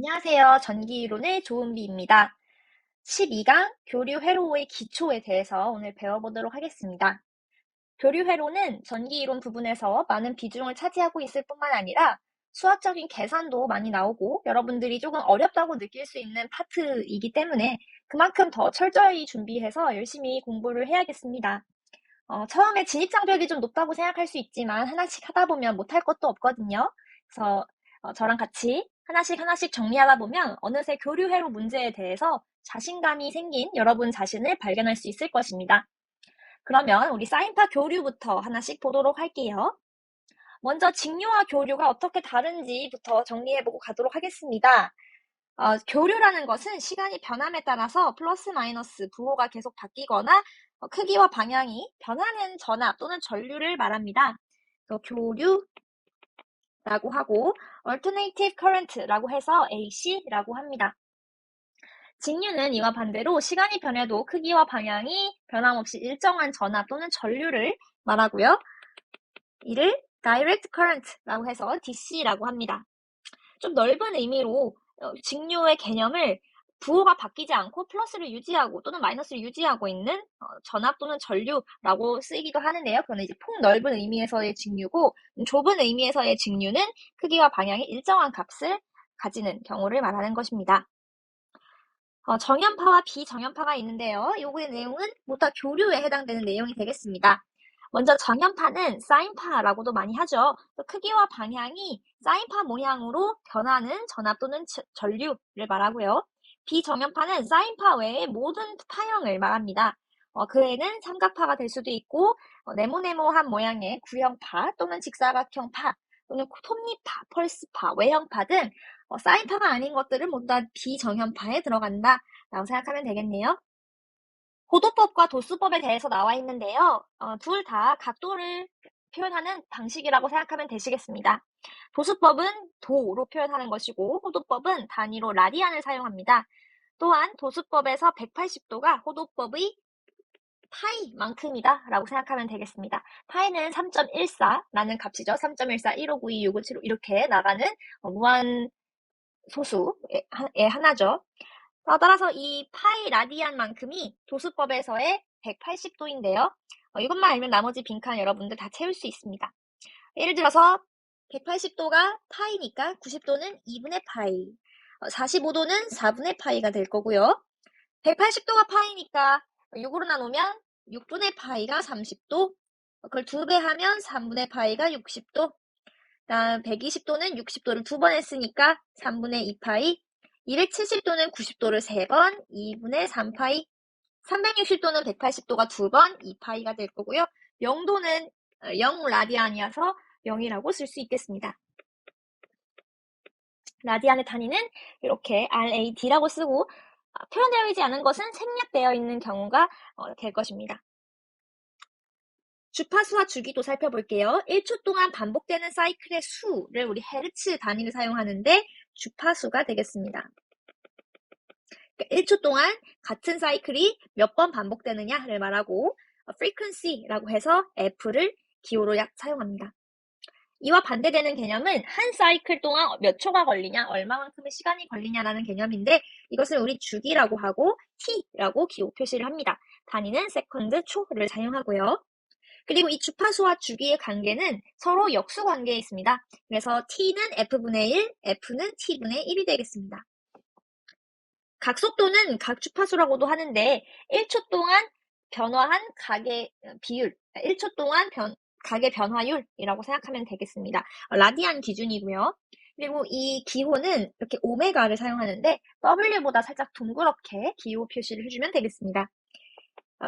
안녕하세요. 전기이론의 조은비입니다. 12강 교류 회로의 기초에 대해서 오늘 배워보도록 하겠습니다. 교류 회로는 전기이론 부분에서 많은 비중을 차지하고 있을 뿐만 아니라 수학적인 계산도 많이 나오고 여러분들이 조금 어렵다고 느낄 수 있는 파트이기 때문에 그만큼 더 철저히 준비해서 열심히 공부를 해야겠습니다. 처음에 진입장벽이 좀 높다고 생각할 수 있지만 하나씩 하다 보면 못할 것도 없거든요. 그래서 저랑 같이 하나씩 하나씩 정리하다 보면 어느새 교류회로 문제에 대해서 자신감이 생긴 여러분 자신을 발견할 수 있을 것입니다. 그러면 우리 사인파 교류부터 하나씩 보도록 할게요. 먼저 직류와 교류가 어떻게 다른지부터 정리해보고 가도록 하겠습니다. 교류라는 것은 시간이 변함에 따라서 플러스 마이너스 부호가 계속 바뀌거나 크기와 방향이 변하는 전압 또는 전류를 말합니다. 교류라고 하고 alternative current라고 해서 AC라고 합니다. 직류는 이와 반대로 시간이 변해도 크기와 방향이 변함없이 일정한 전압 또는 전류를 말하고요. 이를 direct current라고 해서 DC라고 합니다. 좀 넓은 의미로 직류의 개념을 부호가 바뀌지 않고 플러스를 유지하고 또는 마이너스를 유지하고 있는 전압 또는 전류라고 쓰이기도 하는데요. 그거는 이제 폭넓은 의미에서의 직류고 좁은 의미에서의 직류는 크기와 방향이 일정한 값을 가지는 경우를 말하는 것입니다. 정연파와 비정연파가 있는데요. 요거의 내용은 모두 다 교류에 해당되는 내용이 되겠습니다. 먼저 정연파는 사인파라고도 많이 하죠. 크기와 방향이 사인파 모양으로 변하는 전압 또는 전류를 말하고요. 비정연파는 사인파 외의 모든 파형을 말합니다. 그 애는 삼각파가 될 수도 있고 네모네모한 모양의 구형파 또는 직사각형파 또는 톱니파, 펄스파, 외형파 등 사인파가 아닌 것들은 모두 다 비정연파에 들어간다 라고 생각하면 되겠네요. 호도법과 도수법에 대해서 나와 있는데요. 둘 다 각도를 표현하는 방식이라고 생각하면 되시겠습니다. 도수법은 도로 표현하는 것이고 호도법은 단위로 라디안을 사용합니다. 또한 도수법에서 180도가 호도법의 파이만큼이다 라고 생각하면 되겠습니다. 파이는 3.14라는 값이죠. 3.14, 1592, 6575 이렇게 나가는 무한 소수의 하나죠. 따라서 이 파이 라디안만큼이 도수법에서의 180도인데요. 이것만 알면 나머지 빈칸 여러분들 다 채울 수 있습니다. 예를 들어서 180도가 파이니까 90도는 2분의 파이, 45도는 4분의 파이가 될 거고요. 180도가 파이니까 6으로 나누면 6분의 파이가 30도, 그걸 2배 하면 3분의 파이가 60도, 다음 120도는 60도를 2번 했으니까 3분의 2파이, 270도는 90도를 3번, 2분의 3파이, 360도는 180도가 2번, 2파이가 될 거고요. 0도는 0 라디안이어서 0이라고 쓸 수 있겠습니다. 라디안의 단위는 이렇게 RAD라고 쓰고 표현되어 있지 않은 것은 생략되어 있는 경우가 될 것입니다. 주파수와 주기도 살펴볼게요. 1초 동안 반복되는 사이클의 수를 우리 헤르츠 단위를 사용하는데 주파수가 되겠습니다. 1초 동안 같은 사이클이 몇 번 반복되느냐를 말하고 frequency라고 해서 F를 기호로 사용합니다. 이와 반대되는 개념은 한 사이클 동안 몇 초가 걸리냐, 얼마만큼의 시간이 걸리냐라는 개념인데 이것을 우리 주기라고 하고 T라고 기호 표시를 합니다. 단위는 세컨드, 초를 사용하고요. 그리고 이 주파수와 주기의 관계는 서로 역수 관계에 있습니다. 그래서 T는 F분의 1, F는 T분의 1이 되겠습니다. 각속도는 각주파수라고도 하는데 1초 동안 변화한 각의 비율, 1초 동안 각의 변화율이라고 생각하면 되겠습니다. 라디안 기준이고요. 그리고 이 기호는 이렇게 오메가를 사용하는데 W보다 살짝 동그랗게 기호 표시를 해주면 되겠습니다.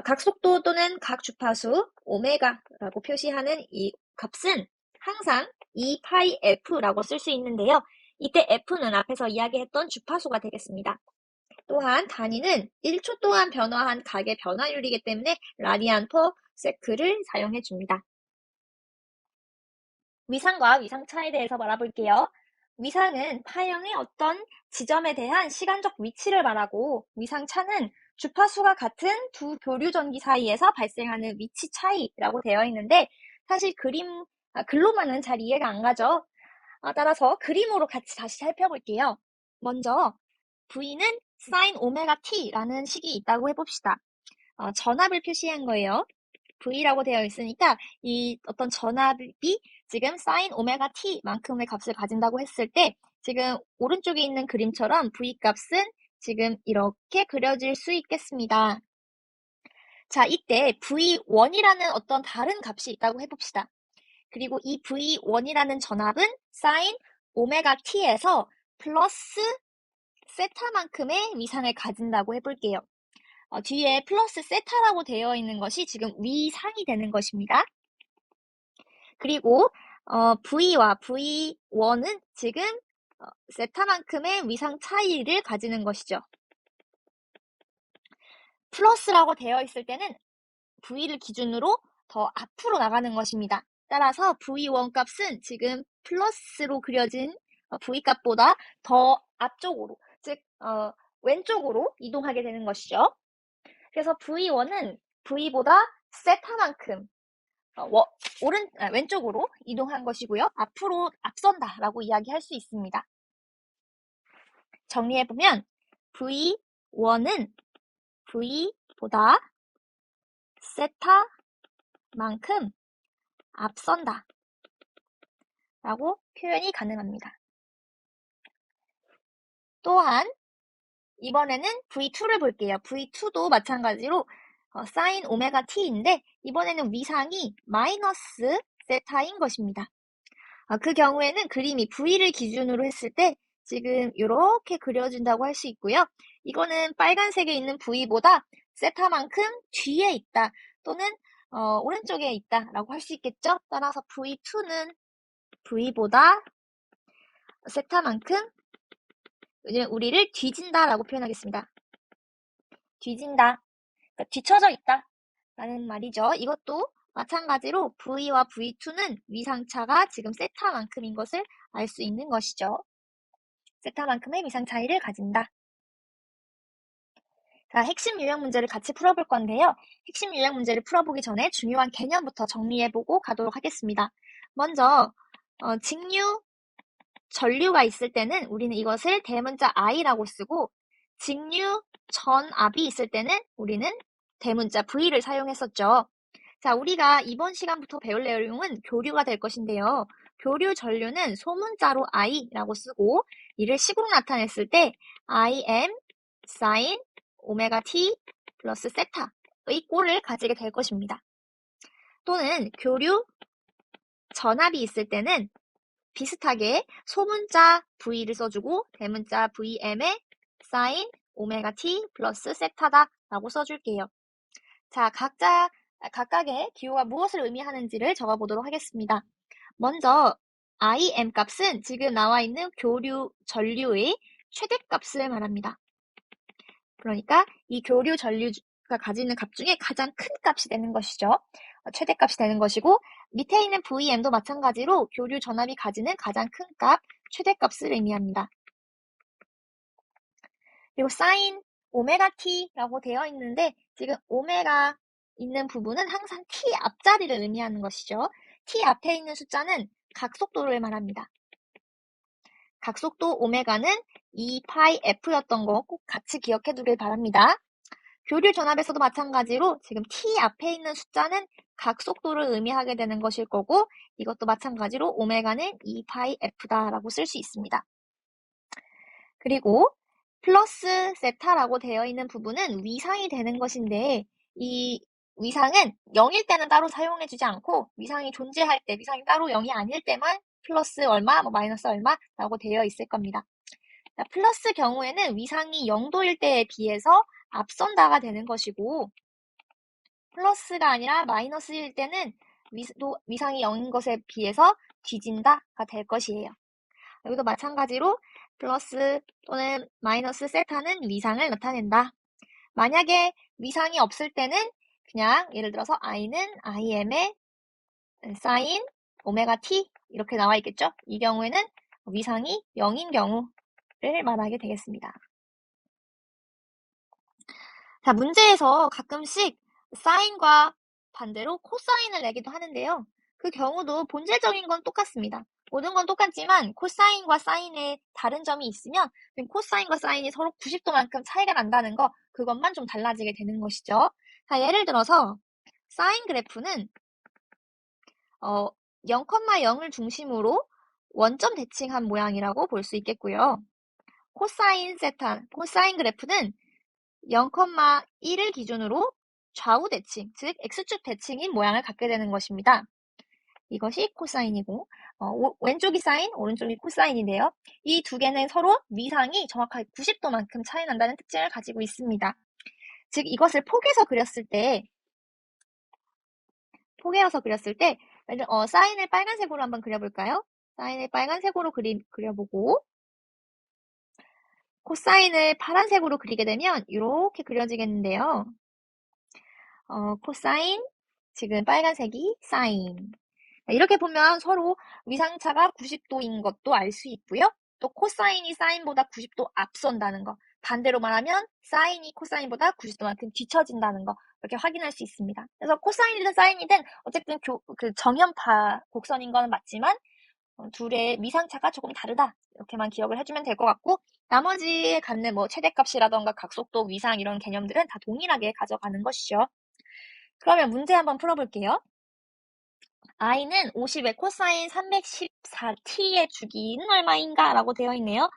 각속도 또는 각주파수 오메가라고 표시하는 이 값은 항상 2파이 F라고 쓸 수 있는데요. 이때 F는 앞에서 이야기했던 주파수가 되겠습니다. 또한 단위는 1초 동안 변화한 각의 변화율이기 때문에 라디안 퍼 세크를 사용해 줍니다. 위상과 위상차에 대해서 말해볼게요. 위상은 파형의 어떤 지점에 대한 시간적 위치를 말하고 위상차는 주파수가 같은 두 교류 전기 사이에서 발생하는 위치 차이라고 되어 있는데 사실 글로만은 잘 이해가 안 가죠. 따라서 그림으로 같이 다시 살펴볼게요. 먼저 V는 sin 오메가 t라는 식이 있다고 해봅시다. 전압을 표시한 거예요. V라고 되어 있으니까 이 어떤 전압이 지금 sin 오메가 t만큼의 값을 가진다고 했을 때 지금 오른쪽에 있는 그림처럼 V 값은 지금 이렇게 그려질 수 있겠습니다. 자, 이때 V1이라는 어떤 다른 값이 있다고 해봅시다. 그리고 이 V1이라는 전압은 sin 오메가 t에서 플러스 세타만큼의 위상을 가진다고 해볼게요. 뒤에 플러스 세타라고 되어 있는 것이 지금 위상이 되는 것입니다. 그리고 V와 V1은 지금 세타만큼의 위상 차이를 가지는 것이죠. 플러스라고 되어 있을 때는 V를 기준으로 더 앞으로 나가는 것입니다. 따라서 V1 값은 지금 플러스로 그려진 V 값보다 더 앞쪽으로, 즉 왼쪽으로 이동하게 되는 것이죠. 그래서 V1은 V보다 세타만큼 왼쪽으로 이동한 것이고요. 앞으로 앞선다라고 이야기할 수 있습니다. 정리해보면 V1은 V보다 세타만큼 앞선다 라고 표현이 가능합니다. 또한 이번에는 V2를 볼게요. V2도 마찬가지로 sin 오메가 t인데 이번에는 위상이 마이너스 세타인 것입니다. 그 경우에는 그림이 V를 기준으로 했을 때 지금 이렇게 그려진다고 할 수 있고요. 이거는 빨간색에 있는 V보다 세타만큼 뒤에 있다 또는 오른쪽에 있다 라고 할 수 있겠죠. 따라서 V2는 V보다 세타만큼 우리를 뒤진다 라고 표현하겠습니다. 뒤진다, 그러니까 뒤쳐져 있다 라는 말이죠. 이것도 마찬가지로 V와 V2는 위상차가 지금 세타만큼인 것을 알 수 있는 것이죠. 세타만큼의 위상 차이를 가진다. 자, 핵심 유형 문제를 같이 풀어볼 건데요. 핵심 유형 문제를 풀어보기 전에 중요한 개념부터 정리해보고 가도록 하겠습니다. 먼저 직류, 전류가 있을 때는 우리는 이것을 대문자 I라고 쓰고 직류, 전압이 있을 때는 우리는 대문자 V를 사용했었죠. 자, 우리가 이번 시간부터 배울 내용은 교류가 될 것인데요. 교류 전류는 소문자로 I라고 쓰고 이를 식으로 나타냈을 때 Im sin 오메가 t 플러스 세타의 꼴을 가지게 될 것입니다. 또는 교류 전압이 있을 때는 비슷하게 소문자 V를 써주고 대문자 Vm에 sin 오메가 t 플러스 세타다 라고 써줄게요. 자, 각각의 기호가 무엇을 의미하는지를 적어보도록 하겠습니다. 먼저 Im 값은 지금 나와 있는 교류 전류의 최대값을 말합니다. 그러니까 이 교류 전류가 가지는 값 중에 가장 큰 값이 되는 것이죠. 최대값이 되는 것이고 밑에 있는 Vm도 마찬가지로 교류 전압이 가지는 가장 큰 값, 최대값을 의미합니다. 그리고 sin 오메가 t라고 되어 있는데 지금 오메가 있는 부분은 항상 t 앞자리를 의미하는 것이죠. t 앞에 있는 숫자는 각속도를 말합니다. 각속도 오메가는 2파이 f였던 거 꼭 같이 기억해 두길 바랍니다. 교류 전압에서도 마찬가지로 지금 t 앞에 있는 숫자는 각속도를 의미하게 되는 것일 거고 이것도 마찬가지로 오메가는 2파이 f다라고 쓸 수 있습니다. 그리고 플러스 세타라고 되어 있는 부분은 위상이 되는 것인데 이 위상은 0일 때는 따로 사용해주지 않고 위상이 존재할 때, 위상이 따로 0이 아닐 때만 플러스 얼마, 마이너스 얼마라고 되어 있을 겁니다. 플러스 경우에는 위상이 0도일 때에 비해서 앞선다가 되는 것이고 플러스가 아니라 마이너스일 때는 위상이 0인 것에 비해서 뒤진다가 될 것이에요. 여기도 마찬가지로 플러스 또는 마이너스 세타는 위상을 나타낸다. 만약에 위상이 없을 때는 그냥 예를 들어서 I는 Im의 sin 오메가 t 이렇게 나와 있겠죠? 이 경우에는 위상이 0인 경우를 말하게 되겠습니다. 자, 문제에서 가끔씩 사인과 반대로 코사인을 내기도 하는데요. 그 경우도 본질적인 건 똑같습니다. 모든 건 똑같지만 코사인과 사인에 다른 점이 있으면 코사인과 사인이 서로 90도만큼 차이가 난다는 거, 그것만 좀 달라지게 되는 것이죠. 자, 예를 들어서 사인 그래프는 0,0을 중심으로 원점 대칭한 모양이라고 볼 수 있겠고요. 코사인 그래프는 0,1을 기준으로 좌우 대칭, 즉 X축 대칭인 모양을 갖게 되는 것입니다. 이것이 코사인이고 왼쪽이 사인, 오른쪽이 코사인인데요. 이 두 개는 서로 위상이 정확하게 90도만큼 차이 난다는 특징을 가지고 있습니다. 즉 이것을 폭에서 그렸을 때 사인을 빨간색으로 한번 그려볼까요? 사인을 빨간색으로 그려보고 코사인을 파란색으로 그리게 되면 이렇게 그려지겠는데요. 코사인, 지금 빨간색이 사인. 이렇게 보면 서로 위상차가 90도인 것도 알 수 있고요. 또 코사인이 사인보다 90도 앞선다는 거. 반대로 말하면 사인이 코사인보다 90도만큼 뒤처진다는 거. 이렇게 확인할 수 있습니다. 그래서 코사인이든 사인이든 어쨌든 정연파 곡선인 거는 맞지만 둘의 위상차가 조금 다르다. 이렇게만 기억을 해주면 될 것 같고 나머지에 갖는 최대값이라던가 각속도, 위상 이런 개념들은 다 동일하게 가져가는 것이죠. 그러면 문제 한번 풀어볼게요. i는 50의 코사인 314t의 주기는 얼마인가? 라고 되어 있네요.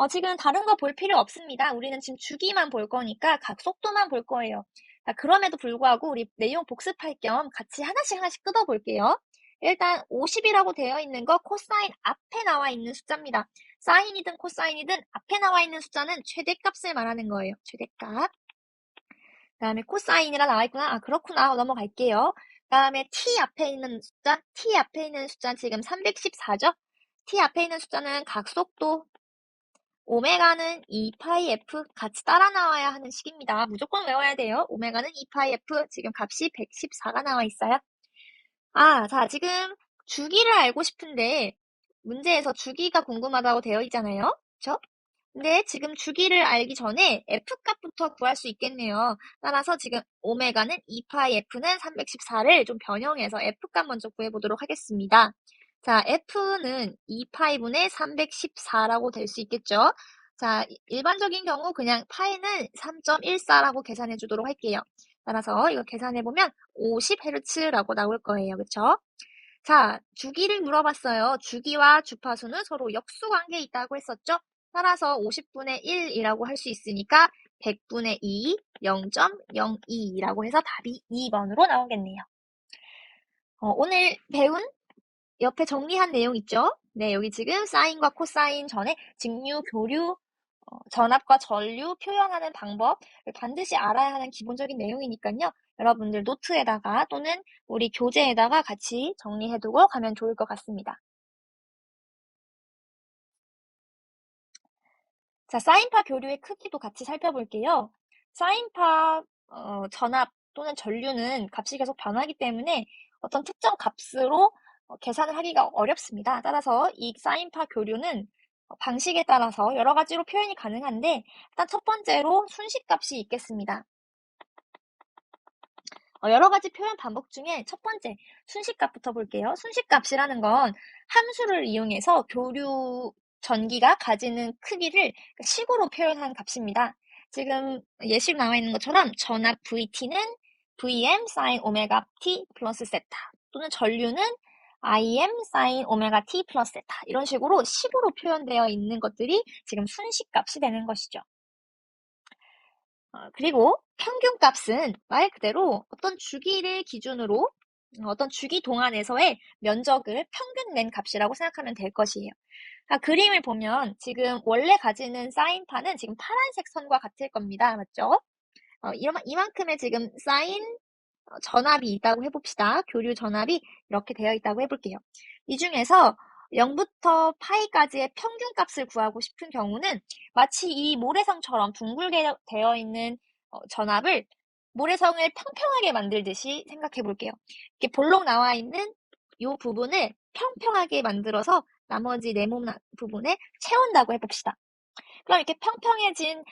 지금 다른 거 볼 필요 없습니다. 우리는 지금 주기만 볼 거니까 각속도만 볼 거예요. 자, 그럼에도 불구하고 우리 내용 복습할 겸 같이 하나씩 뜯어볼게요. 일단 50이라고 되어 있는 거 코사인 앞에 나와 있는 숫자입니다. 사인이든 코사인이든 앞에 나와 있는 숫자는 최대값을 말하는 거예요. 최대값. 그 다음에 코사인이라 나와 있구나. 아, 그렇구나. 넘어갈게요. 그 다음에 t 앞에 있는 숫자는 지금 314죠? t 앞에 있는 숫자는 각속도, 오메가는 2파이 f 같이 따라 나와야 하는 식입니다. 무조건 외워야 돼요. 오메가는 2파이 f, 지금 값이 114가 나와 있어요. 자, 지금 주기를 알고 싶은데 문제에서 주기가 궁금하다고 되어 있잖아요. 그쵸? 근데 지금 주기를 알기 전에 f값부터 구할 수 있겠네요. 따라서 지금 오메가는 2파이 f는 314를 좀 변형해서 f값 먼저 구해보도록 하겠습니다. 자, f는 2파이분의 314라고 될 수 있겠죠. 자, 일반적인 경우 그냥 파이는 3.14라고 계산해 주도록 할게요. 따라서 이거 계산해보면 50Hz라고 나올 거예요. 그쵸? 자, 주기를 물어봤어요. 주기와 주파수는 서로 역수관계에 있다고 했었죠? 따라서 50분의 1이라고 할 수 있으니까 100분의 2, 0.02라고 해서 답이 2번으로 나오겠네요. 오늘 배운 옆에 정리한 내용 있죠? 네, 여기 지금 사인과 코사인 전에 직류, 교류, 전압과 전류 표현하는 방법 반드시 알아야 하는 기본적인 내용이니까요. 여러분들 노트에다가 또는 우리 교재에다가 같이 정리해두고 가면 좋을 것 같습니다. 자, 사인파 교류의 크기도 같이 살펴볼게요. 사인파 전압 또는 전류는 값이 계속 변하기 때문에 어떤 특정 값으로 계산을 하기가 어렵습니다. 따라서 이 사인파 교류는 방식에 따라서 여러 가지로 표현이 가능한데 일단 첫 번째로 순식값이 있겠습니다. 여러 가지 표현 방법 중에 첫 번째 순식값부터 볼게요. 순식값이라는 건 함수를 이용해서 교류 전기가 가지는 크기를 식으로 표현한 값입니다. 지금 예시로 나와 있는 것처럼 전압 VT는 Vm sin 오메가 t 플러스 세타 또는 전류는 Im sin 오메가 t 플러스 세타 이런 식으로 식으로 표현되어 있는 것들이 지금 순식값이 되는 것이죠. 그리고 평균값은 말 그대로 어떤 주기를 기준으로 어떤 주기 동안에서의 면적을 평균 낸 값이라고 생각하면 될 것이에요. 그림을 보면 지금 원래 가지는 사인파는 지금 파란색 선과 같을 겁니다. 맞죠? 이만큼의 지금 사인 전압이 있다고 해봅시다. 교류 전압이 이렇게 되어 있다고 해볼게요. 이 중에서 0부터 파이까지의 평균값을 구하고 싶은 경우는 마치 이 모래성처럼 둥글게 되어 있는 전압을 모래성을 평평하게 만들듯이 생각해 볼게요. 이렇게 볼록 나와 있는 이 부분을 평평하게 만들어서 나머지 네모 부분에 채운다고 해봅시다. 그럼 이렇게 평평해진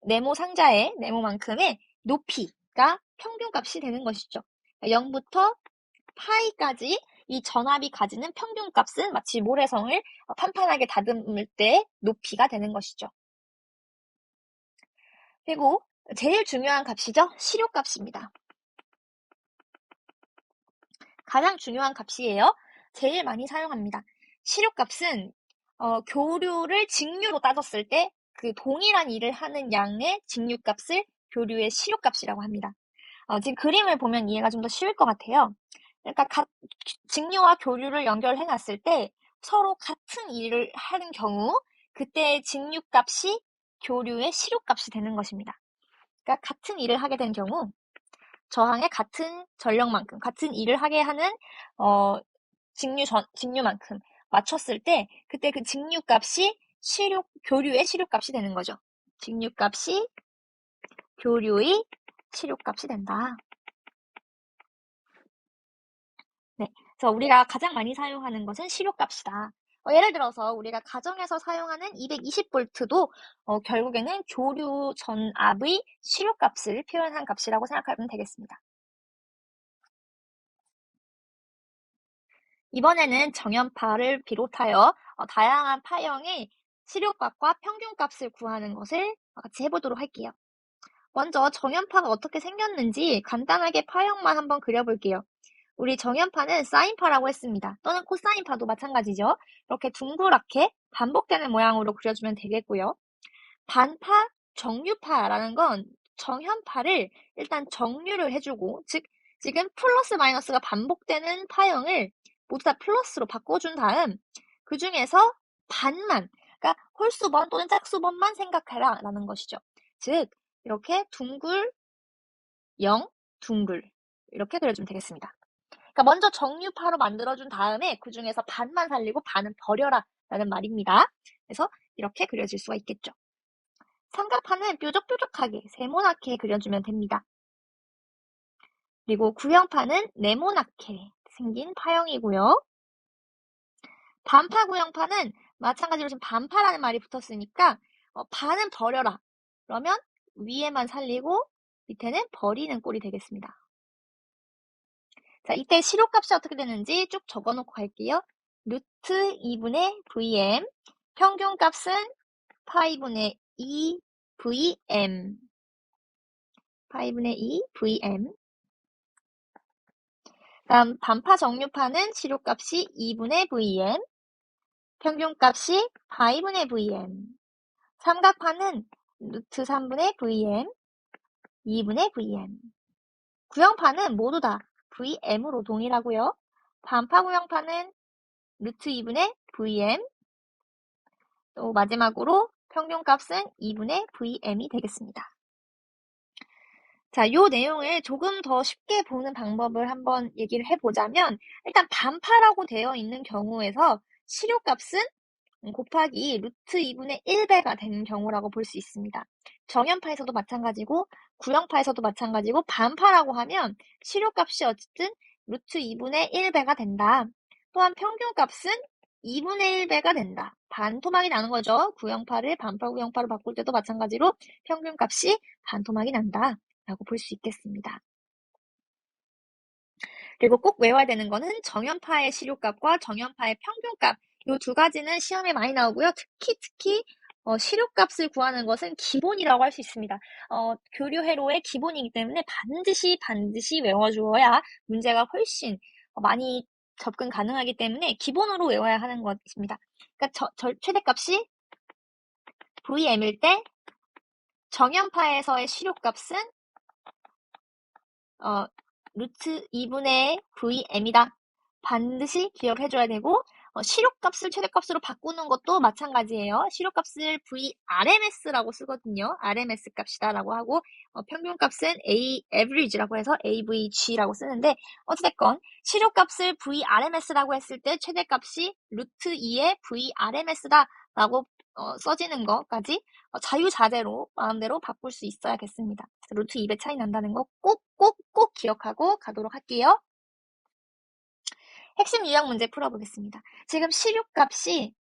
네모 상자의 네모만큼의 높이가 평균값이 되는 것이죠. 0부터 파이까지 이 전압이 가지는 평균값은 마치 모래성을 판판하게 다듬을 때 높이가 되는 것이죠. 그리고 제일 중요한 값이죠. 시료값입니다. 가장 중요한 값이에요. 제일 많이 사용합니다. 시료값은 교류를 직류로 따졌을 때 그 동일한 일을 하는 양의 직류값을 교류의 시료값이라고 합니다. 지금 그림을 보면 이해가 좀 더 쉬울 것 같아요. 그러니까 직류와 교류를 연결해 놨을 때 서로 같은 일을 하는 경우 그때의 직류값이 교류의 시료값이 되는 것입니다. 그러니까 같은 일을 하게 된 경우 저항의 같은 전력만큼 같은 일을 하게 하는 직류만큼 맞췄을 때 그때 그 직류값이 교류의 시료값이 되는 거죠. 직류값이 교류의 시료값이 된다. 네, 그래서 우리가 가장 많이 사용하는 것은 시료값이다. 예를 들어서 우리가 가정에서 사용하는 220V도 결국에는 교류 전압의 시료값을 표현한 값이라고 생각하면 되겠습니다. 이번에는 정연파를 비롯하여 다양한 파형의 시료값과 평균값을 구하는 것을 같이 해보도록 할게요. 먼저 정연파가 어떻게 생겼는지 간단하게 파형만 한번 그려볼게요. 우리 정연파는 사인파라고 했습니다. 또는 코사인파도 마찬가지죠. 이렇게 둥그랗게 반복되는 모양으로 그려주면 되겠고요. 반파, 정류파라는 건 정연파를 일단 정류를 해주고, 즉 지금 플러스 마이너스가 반복되는 파형을 모두 다 플러스로 바꿔준 다음 그 중에서 반만, 그러니까 홀수번 또는 짝수번만 생각해라 라는 것이죠. 즉 이렇게 둥글, 0, 둥글 이렇게 그려주면 되겠습니다. 그러니까 먼저 정류파로 만들어준 다음에 그 중에서 반만 살리고 반은 버려라 라는 말입니다. 그래서 이렇게 그려질 수가 있겠죠. 삼각파는 뾰족뾰족하게 세모나게 그려주면 됩니다. 그리고 구형파는 네모나게 생긴 파형이고요. 반파 구형파는 마찬가지로 지금 반파라는 말이 붙었으니까 반은 버려라. 그러면 위에만 살리고 밑에는 버리는 꼴이 되겠습니다. 자, 이때 시료값이 어떻게 되는지 쭉 적어놓고 갈게요. 루트 2분의 Vm, 평균값은 파이분의 2 Vm, 파이분의 2 Vm. 다음 반파 정류파는 시료값이 2분의 Vm, 평균값이 파이분의 Vm. 삼각파는 루트 3분의 Vm, 2분의 Vm. 구형파는 모두 다 Vm으로 동일하고요. 반파 구형파는 루트 2분의 Vm, 또 마지막으로 평균값은 2분의 Vm이 되겠습니다. 자, 요 내용을 조금 더 쉽게 보는 방법을 한번 얘기를 해보자면 일단 반파라고 되어 있는 경우에서 시료값은 곱하기 루트 2분의 1배가 되는 경우라고 볼 수 있습니다. 정연파에서도 마찬가지고 구형파에서도 마찬가지고 반파라고 하면 시료값이 어쨌든 루트 2분의 1배가 된다. 또한 평균값은 2분의 1배가 된다. 반토막이 나는 거죠. 구형파를 반파 구형파로 바꿀 때도 마찬가지로 평균값이 반토막이 난다 라고 볼 수 있겠습니다. 그리고 꼭 외워야 되는 거는 정연파의 시료값과 정연파의 평균값 이 두 가지는 시험에 많이 나오고요. 특히 시료값을 구하는 것은 기본이라고 할 수 있습니다. 교류 회로의 기본이기 때문에 반드시 외워주어야 문제가 훨씬 많이 접근 가능하기 때문에 기본으로 외워야 하는 것입니다. 그러니까 최대값이 Vm일 때 정연파에서의 시료값은 루트 2분의 Vm이다. 반드시 기억해줘야 되고 시료값을 최대값으로 바꾸는 것도 마찬가지예요. 시료값을 VRMS라고 쓰거든요. RMS 값이다 라고 하고 평균값은 average라고 해서 avg라고 쓰는데 어찌됐건 시료값을 VRMS라고 했을 때 최대값이 루트 2의 VRMS다 라고 써지는 것까지 자유자재로 마음대로 바꿀 수 있어야겠습니다. 루트 2배 차이 난다는 거 꼭 기억하고 가도록 할게요. 핵심 유형 문제 풀어보겠습니다. 지금 시료값이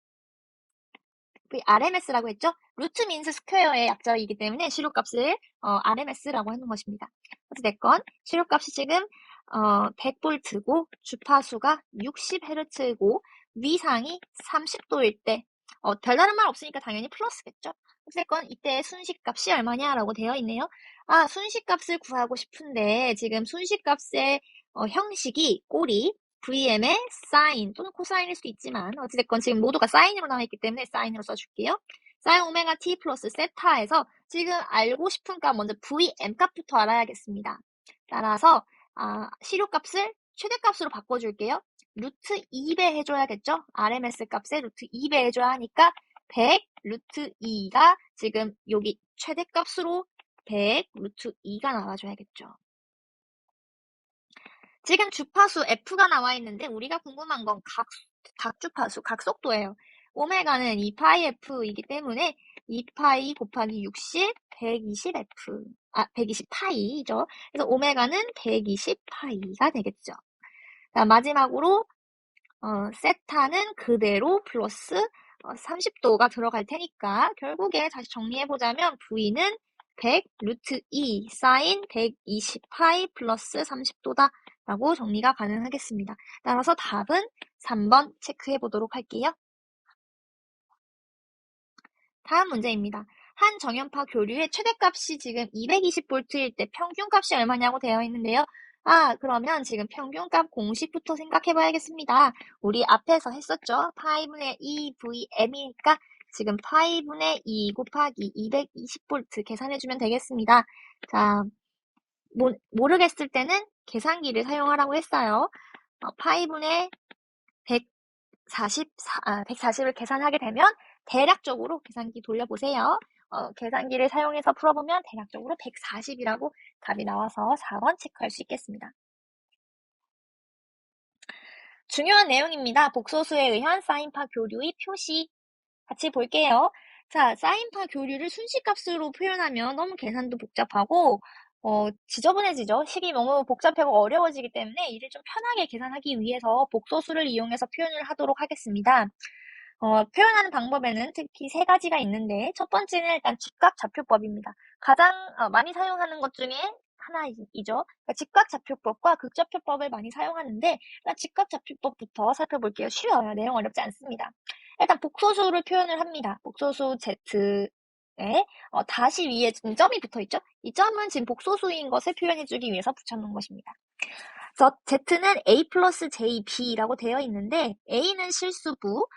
RMS라고 했죠? 루트 민스 스퀘어의 약자이기 때문에 시료값을 RMS라고 하는 것입니다. 어찌됐건 시료값이 지금 100V고 주파수가 60Hz고 위상이 30도일 때 별다른 말 없으니까 당연히 플러스겠죠. 어쨌건 이때 순식값이 얼마냐라고 되어 있네요. 순식값을 구하고 싶은데 지금 순식값의 형식이 꼬리, VM의 사인 또는 코사인일 수도 있지만 어찌됐건 지금 모두가 사인으로 나와 있기 때문에 사인으로 써줄게요. 사인 오메가 t 플러스 세타에서 지금 알고 싶은 값 먼저 VM 값부터 알아야겠습니다. 따라서 실효값을 최대값으로 바꿔줄게요. 루트 2배 해줘야겠죠? RMS 값에 루트 2배 해줘야 하니까 100 루트 2가 지금 여기 최대값으로 100 루트 2가 나와줘야겠죠. 지금 주파수 F가 나와 있는데 우리가 궁금한 건 각주파수, 각속도예요. 오메가는 2파이 F이기 때문에 2파이 곱하기 60, 120F, 120파이죠. 그래서 오메가는 120파이가 되겠죠. 자, 마지막으로 세타는 그대로 플러스 30도가 들어갈 테니까 결국에 다시 정리해보자면 V는 100 루트 2 사인 120파이 플러스 30도다 라고 정리가 가능하겠습니다. 따라서 답은 3번 체크해보도록 할게요. 다음 문제입니다. 한 정연파 교류의 최대값이 지금 220V일 때 평균값이 얼마냐고 되어 있는데요. 그러면 지금 평균값 공식부터 생각해봐야겠습니다. 우리 앞에서 했었죠. 파이분의 2VM이니까 지금 파이분의 2 곱하기 220V 계산해주면 되겠습니다. 자, 모르겠을 때는 계산기를 사용하라고 했어요. 파이분의 140을 계산하게 되면 대략적으로 계산기 돌려보세요. 계산기를 사용해서 풀어보면 대략적으로 140이라고 답이 나와서 4번 체크할 수 있겠습니다. 중요한 내용입니다. 복소수에 의한 사인파 교류의 표시. 같이 볼게요. 자, 사인파 교류를 순식값으로 표현하면 너무 계산도 복잡하고 지저분해지죠. 식이 너무 복잡하고 어려워지기 때문에 이를 좀 편하게 계산하기 위해서 복소수를 이용해서 표현을 하도록 하겠습니다. 표현하는 방법에는 특히 3가지가 있는데 첫 번째는 일단 직각좌표법입니다. 가장 많이 사용하는 것 중에 하나이죠. 그러니까 직각좌표법과 극좌표법을 많이 사용하는데 일단 직각좌표법부터 살펴볼게요. 쉬워요. 내용 어렵지 않습니다. 일단 복소수를 표현을 합니다. 복소수 Z에 다시 위에 지금 점이 붙어있죠? 이 점은 지금 복소수인 것을 표현해주기 위해서 붙여놓은 것입니다. 그래서 Z는 A 플러스 JB라고 되어 있는데 A는 실수부,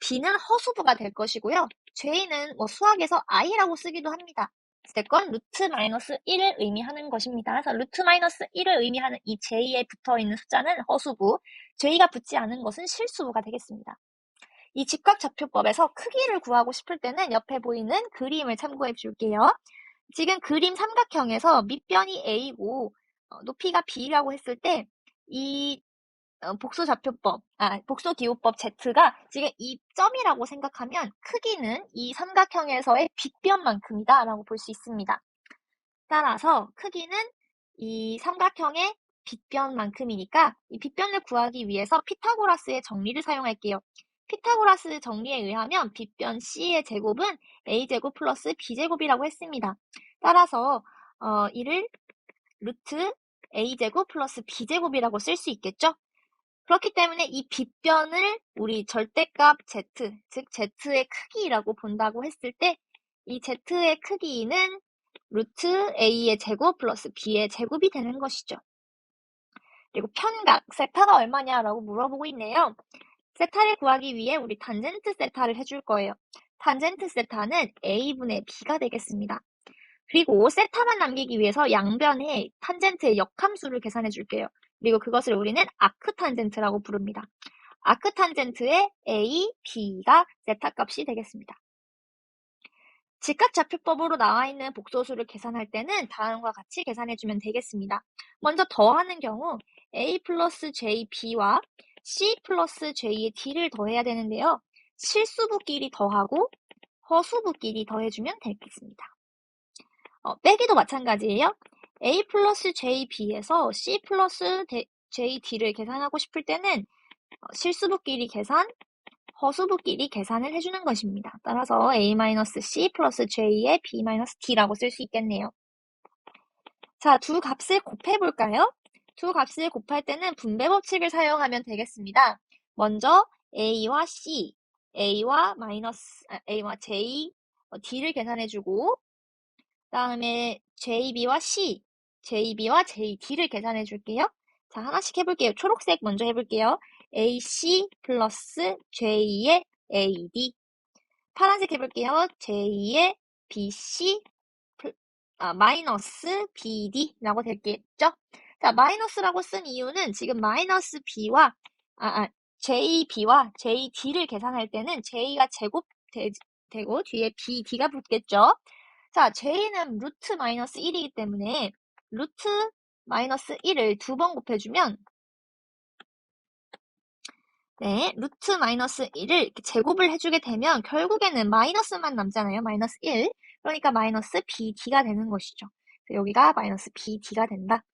B는 허수부가 될 것이고요. J는 수학에서 I라고 쓰기도 합니다. 어쨌건 루트 마이너스 1을 의미하는 것입니다. 그래서 루트 마이너스 1을 의미하는 이 J에 붙어있는 숫자는 허수부, J가 붙지 않은 것은 실수부가 되겠습니다. 이 직각좌표법에서 크기를 구하고 싶을 때는 옆에 보이는 그림을 참고해 줄게요. 지금 그림 삼각형에서 밑변이 A고 높이가 B라고 했을 때 이 복소기호법 Z가 지금 이 점이라고 생각하면 크기는 이 삼각형에서의 빗변만큼이다 라고 볼 수 있습니다. 따라서 크기는 이 삼각형의 빗변만큼이니까 이 빗변을 구하기 위해서 피타고라스의 정리를 사용할게요. 피타고라스 정리에 의하면 빗변 C의 제곱은 A제곱 플러스 B제곱이라고 했습니다. 따라서 이를 루트 A제곱 플러스 B제곱이라고 쓸 수 있겠죠? 그렇기 때문에 이 빗변을 우리 절대값 Z, 즉 Z의 크기라고 본다고 했을 때 이 Z의 크기는 루트 A의 제곱 플러스 B의 제곱이 되는 것이죠. 그리고 편각, 세타가 얼마냐라고 물어보고 있네요. 세타를 구하기 위해 우리 탄젠트 세타를 해줄 거예요. 탄젠트 세타는 A분의 B가 되겠습니다. 그리고 세타만 남기기 위해서 양변에 탄젠트의 역함수를 계산해 줄게요. 그리고 그것을 우리는 아크탄젠트라고 부릅니다. 아크탄젠트의 A, B가 세타 값이 되겠습니다. 직각좌표법으로 나와 있는 복소수를 계산할 때는 다음과 같이 계산해주면 되겠습니다. 먼저 더하는 경우 A 플러스 JB와 C 플러스 J의 D를 더해야 되는데요. 실수부끼리 더하고 허수부끼리 더해주면 되겠습니다. 빼기도 마찬가지예요. A 플러스 JB에서 C 플러스 JD를 계산하고 싶을 때는 실수부끼리 계산, 허수부끼리 계산을 해주는 것입니다. 따라서 A-C 플러스 J의 B-D라고 쓸 수 있겠네요. 자, 두 값을 곱해볼까요? 두 값을 곱할 때는 분배 법칙을 사용하면 되겠습니다. 먼저 A와 C, A와 J, D를 계산해주고 다음에 JB와 C, JB와 JD를 계산해 줄게요. 자, 하나씩 해볼게요. 초록색 먼저 해볼게요. AC 플러스 J의 AD. 파란색 해볼게요. J의 BC 마이너스 BD라고 되겠죠? 자, 마이너스라고 쓴 이유는 지금 마이너스 B와 JB와 JD를 계산할 때는 J가 제곱되고 뒤에 BD가 붙겠죠? 자, J는 루트 마이너스 1이기 때문에 루트 마이너스 1을 두 번 곱해주면 루트 마이너스 1을 이렇게 제곱을 해주게 되면 결국에는 마이너스만 남잖아요. 마이너스 1. 그러니까 마이너스 BD가 되는 것이죠. 여기가 마이너스 BD가 된다.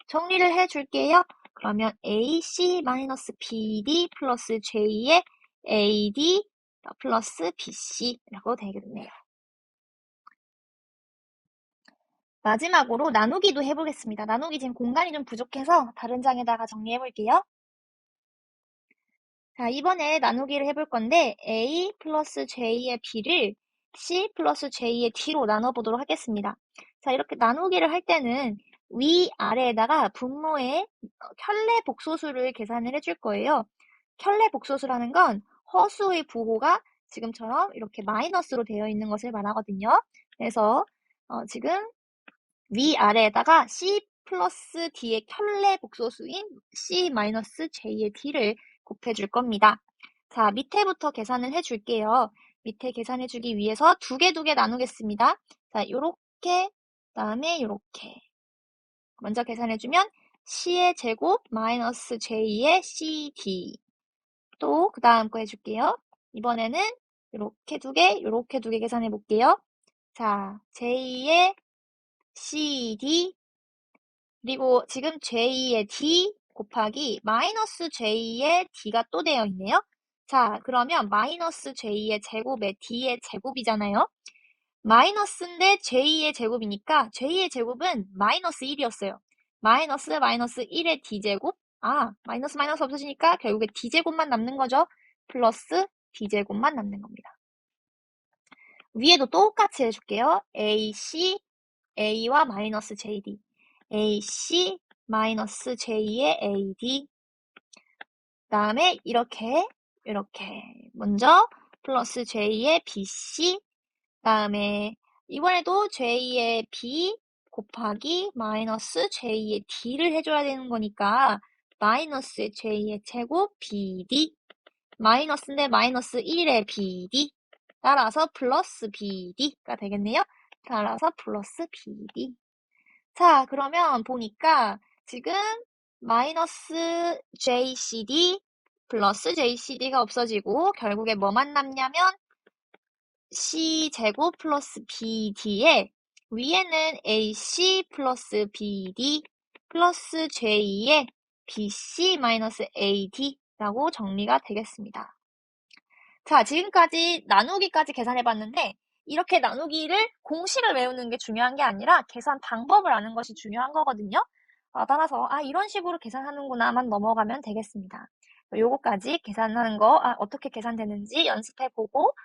정리를 해줄게요. 그러면 AC 마이너스 BD 플러스 J의 AD 플러스 BC라고 되겠네요. 마지막으로 나누기도 해보겠습니다. 나누기 지금 공간이 좀 부족해서 다른 장에다가 정리해볼게요. 자, 이번에 나누기를 해볼 건데 A 플러스 J의 B를 C 플러스 J의 D로 나눠보도록 하겠습니다. 자, 이렇게 나누기를 할 때는 위아래에다가 분모의 켤레 복소수를 계산을 해줄 거예요. 켤레 복소수라는 건 허수의 부호가 지금처럼 이렇게 마이너스로 되어 있는 것을 말하거든요. 그래서 지금 위아래에다가 C 플러스 D의 켤레 복소수인 C 마이너스 J의 D를 곱해줄 겁니다. 자, 밑에부터 계산을 해줄게요. 밑에 계산해주기 위해서 두 개 나누겠습니다. 자, 요렇게, 다음에 요렇게. 먼저 계산해주면 C의 제곱 마이너스 J의 CD. 또 그 다음 거 해줄게요. 이번에는 요렇게 두 개, 요렇게 두 개 계산해볼게요. 자, J의 CD 그리고 지금 J의 D 곱하기 마이너스 J의 D가 또 되어 있네요. 자, 그러면 마이너스 J의 제곱에 D의 제곱이잖아요. 마이너스인데 J의 제곱이니까 J의 제곱은 마이너스 1이었어요. 마이너스 1의 D제곱. 마이너스 없어지니까 결국에 D제곱만 남는 거죠. 플러스 D제곱만 남는 겁니다. 위에도 똑같이 해줄게요. AC, A와 마이너스 JD. AC 마이너스 J의 AD 다음에 이렇게 먼저 플러스 J의 BC 다음에 이번에도 J의 B 곱하기 마이너스 J의 D를 해줘야 되는 거니까 마이너스 J의 제곱 BD 마이너스인데 마이너스 1의 BD 따라서 플러스 BD가 되겠네요. 따라서 플러스 BD 자, 그러면 보니까 지금 마이너스 JCD 플러스 JCD가 없어지고 결국에 뭐만 남냐면 C제곱 플러스 BD에 위에는 AC 플러스 BD 플러스 J의 BC 마이너스 AD라고 정리가 되겠습니다. 자, 지금까지 나누기까지 계산해봤는데 이렇게 나누기를 공식을 외우는 게 중요한 게 아니라 계산 방법을 아는 것이 중요한 거거든요. 따라서 이런 식으로 계산하는구나만 넘어가면 되겠습니다. 요거까지 계산하는 거 어떻게 계산되는지 연습해보고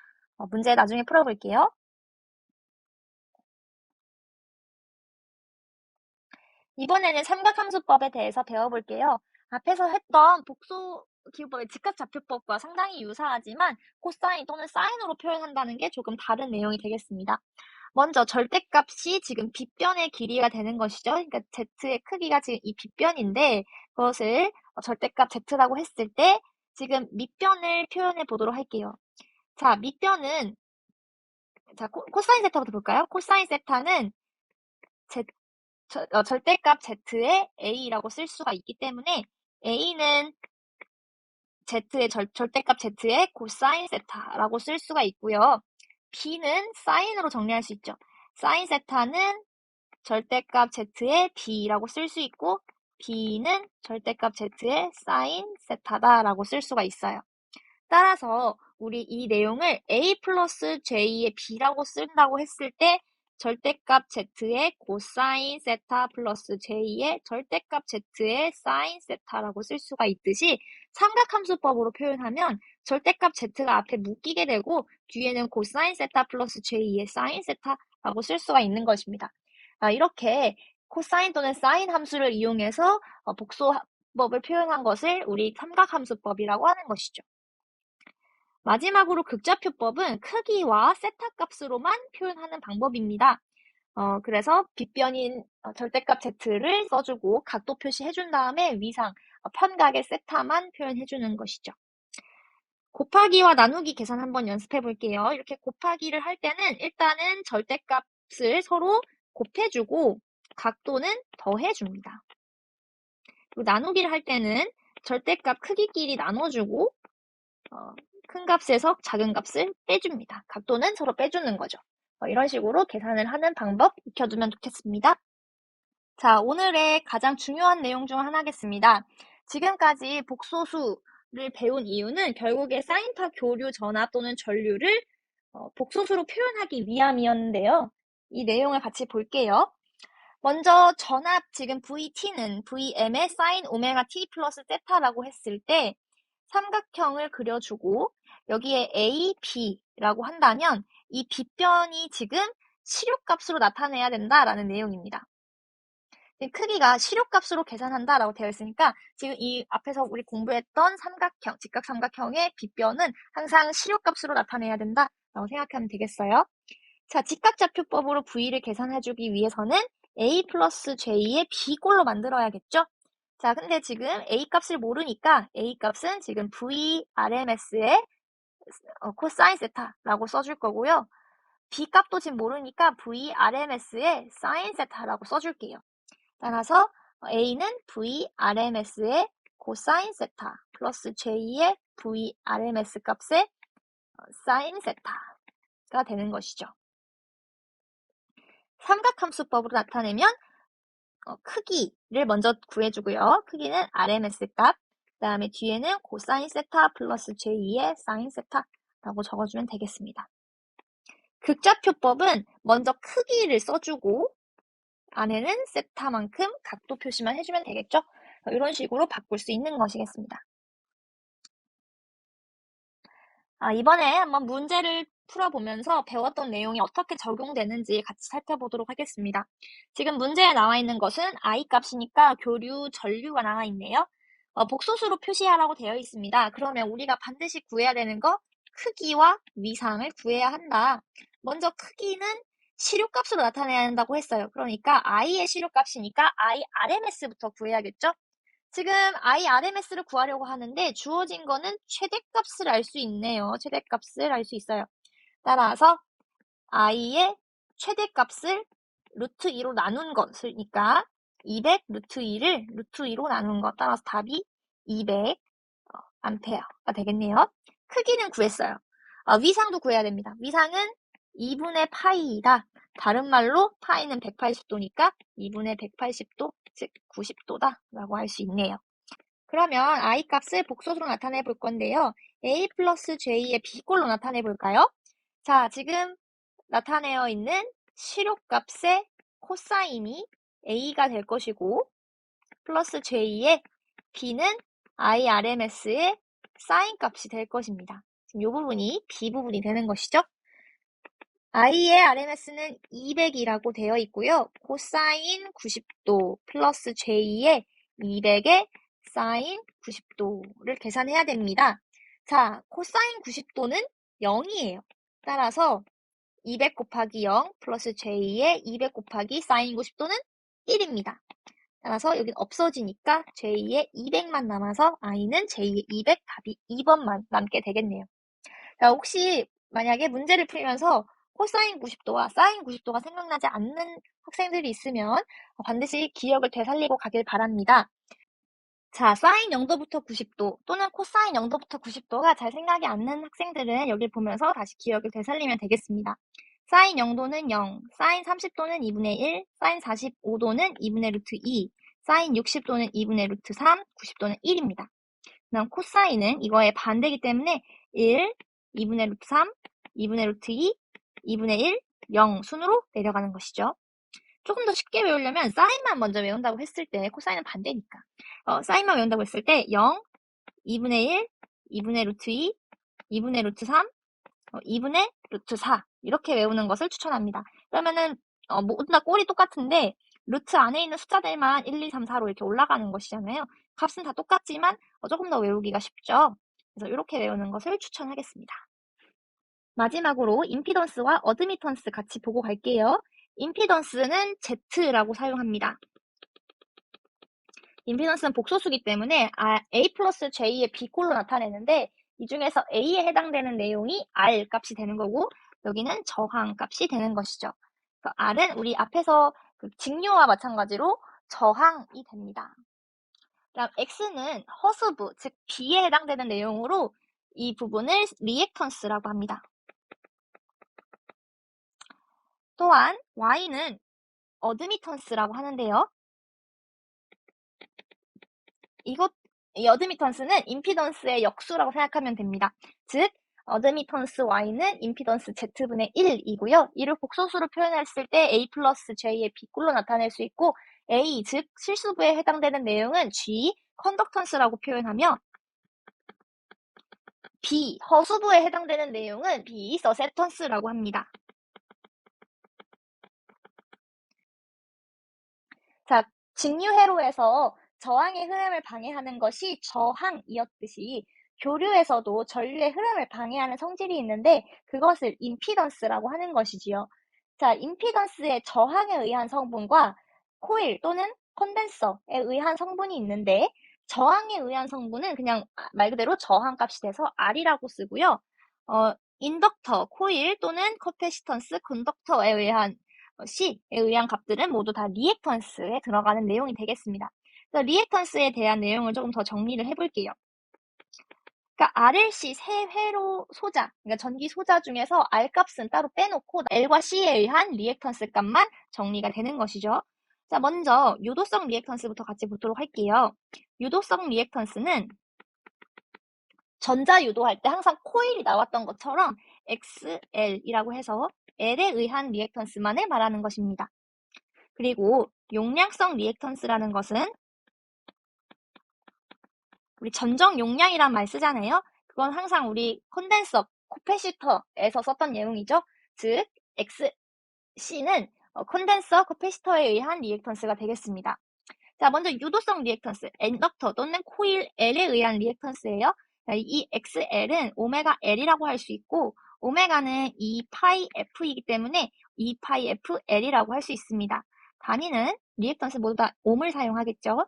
문제 나중에 풀어볼게요. 이번에는 삼각함수법에 대해서 배워볼게요. 앞에서 했던 복소기호법의 직각좌표법과 상당히 유사하지만 코사인 또는 사인으로 표현한다는 게 조금 다른 내용이 되겠습니다. 먼저 절대값이 지금 빗변의 길이가 되는 것이죠. 그러니까 z의 크기가 지금 이 빗변인데 그것을 절대값 z라고 했을 때 지금 밑변을 표현해 보도록 할게요. 자, 밑변은 코사인 세타부터 볼까요? 코사인 세타는 절대값 z에 a라고 쓸 수가 있기 때문에 a는 z의 절대값 z의 코사인 세타라고 쓸 수가 있고요. b는 사인으로 정리할 수 있죠. 사인 세타는 절대값 z의 b라고 쓸 수 있고 b는 절대값 z의 사인 세타다라고 쓸 수가 있어요. 따라서 우리 이 내용을 a 플러스 j의 b라고 쓴다고 했을 때 절대값 z의 코사인 세타 플러스 j2의 절대값 z의 사인 세타라고 쓸 수가 있듯이 삼각함수법으로 표현하면 절대값 z가 앞에 묶이게 되고 뒤에는 코사인 세타 플러스 j2의 사인 세타라고 쓸 수가 있는 것입니다. 이렇게 코사인 또는 사인 함수를 이용해서 복소법을 표현한 것을 우리 삼각함수법이라고 하는 것이죠. 마지막으로 극좌표법은 크기와 세타 값으로만 표현하는 방법입니다. 그래서 빗변인 절대값 z를 써주고 각도 표시해준 다음에 위상, 편각의 세타만 표현해주는 것이죠. 곱하기와 나누기 계산 한번 연습해 볼게요. 이렇게 곱하기를 할 때는 일단은 절대값을 서로 곱해주고 각도는 더해줍니다. 그리고 나누기를 할 때는 절대값 크기끼리 나눠주고 큰 값에서 작은 값을 빼줍니다. 각도는 서로 빼주는 거죠. 이런 식으로 계산을 하는 방법 익혀두면 좋겠습니다. 자, 오늘의 가장 중요한 내용 중 하나겠습니다. 지금까지 복소수를 배운 이유는 결국에 사인파 교류 전압 또는 전류를 복소수로 표현하기 위함이었는데요. 이 내용을 같이 볼게요. 먼저 전압 지금 VT는 VM의 사인 오메가 T 플러스 세타라고 했을 때 삼각형을 그려주고 여기에 A, B라고 한다면 이 빗변이 지금 시료값으로 나타내야 된다라는 내용입니다. 크기가 시료값으로 계산한다라고 되어 있으니까 지금 이 앞에서 우리 공부했던 삼각형, 직각삼각형의 빗변은 항상 시료값으로 나타내야 된다라고 생각하면 되겠어요. 자, 직각좌표법으로 V를 계산해주기 위해서는 A 플러스 J의 B꼴로 만들어야겠죠? 자, 근데 지금 A 값을 모르니까 A 값은 지금 V RMS의 코사인 세타라고 써줄 거고요. B 값도 지금 모르니까 V RMS의 사인 세타라고 써줄게요. 따라서 A는 V RMS의 코사인 세타 플러스 J의 V RMS 값의 사인 세타가 되는 것이죠. 삼각함수법으로 나타내면 크기를 먼저 구해주고요. 크기는 RMS 값, 그 다음에 뒤에는 코사인 세타 플러스 j2의 사인 세타라고 적어주면 되겠습니다. 극좌표법은 먼저 크기를 써주고 안에는 세타만큼 각도 표시만 해주면 되겠죠? 이런 식으로 바꿀 수 있는 것이겠습니다. 이번에 한번 문제를 풀어보면서 배웠던 내용이 어떻게 적용되는지 같이 살펴보도록 하겠습니다. 지금 문제에 나와 있는 것은 I 값이니까 교류, 전류가 나와 있네요. 복소수로 표시하라고 되어 있습니다. 그러면 우리가 반드시 구해야 되는 거 크기와 위상을 구해야 한다. 먼저 크기는 시료값으로 나타내야 한다고 했어요. 그러니까 I의 시료값이니까 I RMS부터 구해야겠죠? 지금 I RMS를 구하려고 하는데 주어진 거는 최대값을 알 수 있네요. 최대값을 알 수 있어요. 따라서 I의 최대값을 루트 2로 나눈 것이니까 200 루트 2를 루트 2로 나눈 것. 따라서 답이 200 암페어가 되겠네요. 크기는 구했어요. 위상도 구해야 됩니다. 위상은 2분의 파이이다. 다른 말로 파이는 180도니까 2분의 180도, 즉 90도다 라고 할 수 있네요. 그러면 I 값을 복소수로 나타내 볼 건데요. A 플러스 J의 B꼴로 나타내 볼까요? 자, 지금 나타내어 있는 시료값의 코사인이 A가 될 것이고 플러스 J의 B는 IRMS의 사인 값이 될 것입니다. 지금 이 부분이 B 부분이 되는 것이죠. I의 RMS는 200이라고 되어 있고요. 코사인 90도 플러스 J의 200의 사인 90도를 계산해야 됩니다. 자, 코사인 90도는 0이에요. 따라서 200 곱하기 0 플러스 J의 200 곱하기 사인 90도는 1입니다. 따라서 여긴 없어지니까 J의 200만 남아서 I는 J의 200 답이 2번만 남게 되겠네요. 자, 혹시 만약에 문제를 풀면서 코사인 90도와 사인 90도가 생각나지 않는 학생들이 있으면 반드시 기억을 되살리고 가길 바랍니다. 자, 사인 0도부터 90도 또는 코사인 0도부터 90도가 잘 생각이 안 나는 학생들은 여길 보면서 다시 기억을 되살리면 되겠습니다. 사인 0도는 0, 사인 30도는 2분의 1, 사인 45도는 2분의 루트 2, 사인 60도는 2분의 루트 3, 90도는 1입니다. 그다음 코사인은 이거의 반대이기 때문에 1, 2분의 루트 3, 2분의 루트 2, 2분의 1, 0 순으로 내려가는 것이죠. 조금 더 쉽게 외우려면 사인만 먼저 외운다고 했을 때 코사인은 반대니까 사인만 외운다고 했을 때 0, 2분의 1, 2분의 루트 2, 2분의 루트 3, 2분의 루트 4 이렇게 외우는 것을 추천합니다. 그러면은 모두 다 꼴이 똑같은데 루트 안에 있는 숫자들만 1, 2, 3, 4로 이렇게 올라가는 것이잖아요. 값은 다 똑같지만 조금 더 외우기가 쉽죠. 그래서 이렇게 외우는 것을 추천하겠습니다. 마지막으로 임피던스와 어드미턴스 같이 보고 갈게요. 임피던스는 Z라고 사용합니다. 임피던스는 복소수기 때문에 A 플러스 J의 B꼴로 나타내는데 이 중에서 A에 해당되는 내용이 R 값이 되는 거고 여기는 저항 값이 되는 것이죠. R은 우리 앞에서 직류와 마찬가지로 저항이 됩니다. 다음 X는 허수부, 즉 B에 해당되는 내용으로 이 부분을 리액턴스라고 합니다. 또한 Y는 어드미턴스라고 하는데요. 이 어드미턴스는 임피던스의 역수라고 생각하면 됩니다. 즉 어드미턴스 Y는 임피던스 Z분의 1이고요. 이를 복소수로 표현했을 때 A 플러스 J의 B꼴로 나타낼 수 있고 A, 즉 실수부에 해당되는 내용은 G, 컨덕턴스라고 표현하며 B, 허수부에 해당되는 내용은 B, 서셉턴스라고 합니다. 자, 직류회로에서 저항의 흐름을 방해하는 것이 저항이었듯이 교류에서도 전류의 흐름을 방해하는 성질이 있는데 그것을 임피던스라고 하는 것이지요. 자, 임피던스의 저항에 의한 성분과 코일 또는 컨덴서에 의한 성분이 있는데 저항에 의한 성분은 그냥 말 그대로 저항값이 돼서 R이라고 쓰고요. 인덕터, 코일 또는 커패시턴스, 컨덕터에 의한 C에 의한 값들은 모두 다 리액턴스에 들어가는 내용이 되겠습니다. 그래서 리액턴스에 대한 내용을 조금 더 정리를 해볼게요. 그러니까 RLC 세 회로 소자, 그러니까 전기 소자 중에서 R 값은 따로 빼놓고 L과 C에 의한 리액턴스 값만 정리가 되는 것이죠. 자, 먼저 유도성 리액턴스부터 같이 보도록 할게요. 유도성 리액턴스는 전자 유도할 때 항상 코일이 나왔던 것처럼 XL이라고 해서 L에 의한 리액턴스만을 말하는 것입니다. 그리고 용량성 리액턴스라는 것은 우리 전정 용량이란 말 쓰잖아요. 그건 항상 우리 콘덴서, 코패시터에서 썼던 내용이죠. 즉 XC는 콘덴서, 코패시터에 의한 리액턴스가 되겠습니다. 자, 먼저 유도성 리액턴스, 인덕터 또는 코일 L에 의한 리액턴스예요. 이 XL은 오메가 L이라고 할 수 있고 오메가는 2파이 F이기 때문에 2파이 FL이라고 할 수 있습니다. 단위는 리액턴스 모두 다 옴을 사용하겠죠.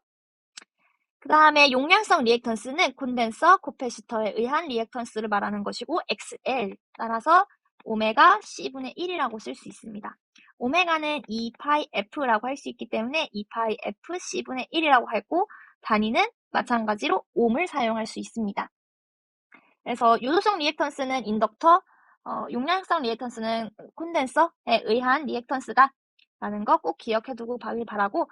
그 다음에 용량성 리액턴스는 콘덴서, 코패시터에 의한 리액턴스를 말하는 것이고 XL, 따라서 오메가 C분의 1이라고 쓸 수 있습니다. 오메가는 2파이 F라고 할 수 있기 때문에 2파이 F C분의 1이라고 하고 단위는 마찬가지로 옴을 사용할 수 있습니다. 그래서 유도성 리액턴스는 인덕터, 용량성 리액턴스는 콘덴서에 의한 리액턴스다 라는 거 꼭 기억해두고 가길 바라고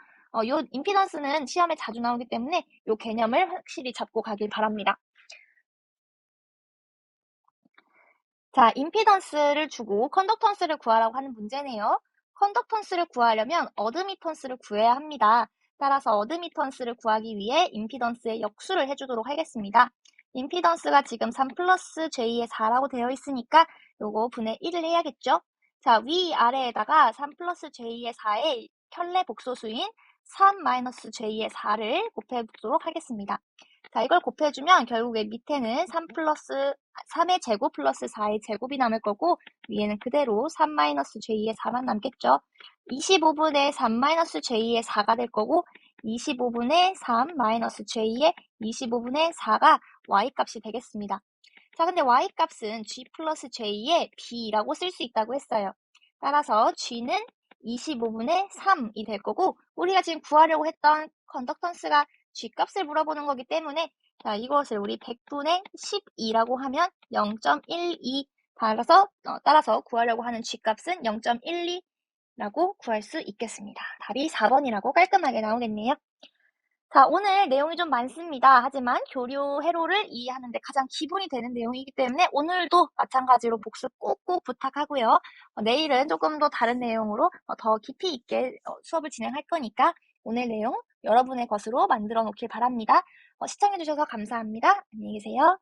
요 임피던스는 시험에 자주 나오기 때문에 요 개념을 확실히 잡고 가길 바랍니다. 자, 임피던스를 주고 컨덕턴스를 구하라고 하는 문제네요. 컨덕턴스를 구하려면 어드미턴스를 구해야 합니다. 따라서 어드미턴스를 구하기 위해 임피던스의 역수를 해주도록 하겠습니다. 임피던스가 지금 3 플러스 J의 4라고 되어 있으니까 요거 분의 1을 해야겠죠? 자, 위아래에다가 3 플러스 J의 4의 켤레 복소수인 3 마이너스 J의 4를 곱해보도록 하겠습니다. 자, 이걸 곱해주면 결국에 밑에는 3의 제곱 플러스 4의 제곱이 남을 거고 위에는 그대로 3 마이너스 J의 4만 남겠죠. 25분의 3 마이너스 J의 4가 될 거고 25분의 3 마이너스 J의 25분의 4가 Y값이 되겠습니다. 자, 근데 Y값은 G 플러스 J의 B라고 쓸 수 있다고 했어요. 따라서 G는 25분의 3이 될 거고 우리가 지금 구하려고 했던 컨덕턴스가 G값을 물어보는 거기 때문에 자, 이것을 우리 100분의 12라고 하면 0.12 따라서 구하려고 하는 G값은 0.12라고 구할 수 있겠습니다. 답이 4번이라고 깔끔하게 나오겠네요. 자, 오늘 내용이 좀 많습니다. 하지만 교류 회로를 이해하는 데 가장 기본이 되는 내용이기 때문에 오늘도 마찬가지로 복습 꼭꼭 부탁하고요. 내일은 조금 더 다른 내용으로 더 깊이 있게 수업을 진행할 거니까 오늘 내용 여러분의 것으로 만들어 놓길 바랍니다. 시청해 주셔서 감사합니다. 안녕히 계세요.